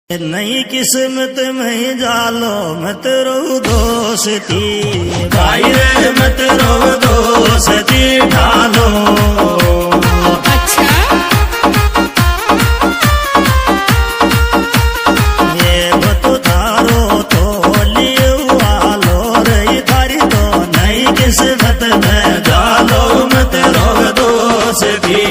नई किस्मत में जालो मत रो दोस्ती भाई रे मत रो दोस्ती ढालो। अच्छा ये बतो थारो तो लियो आलो रे थारी तो नई किस्मत में जालो मत रो दोस्ती।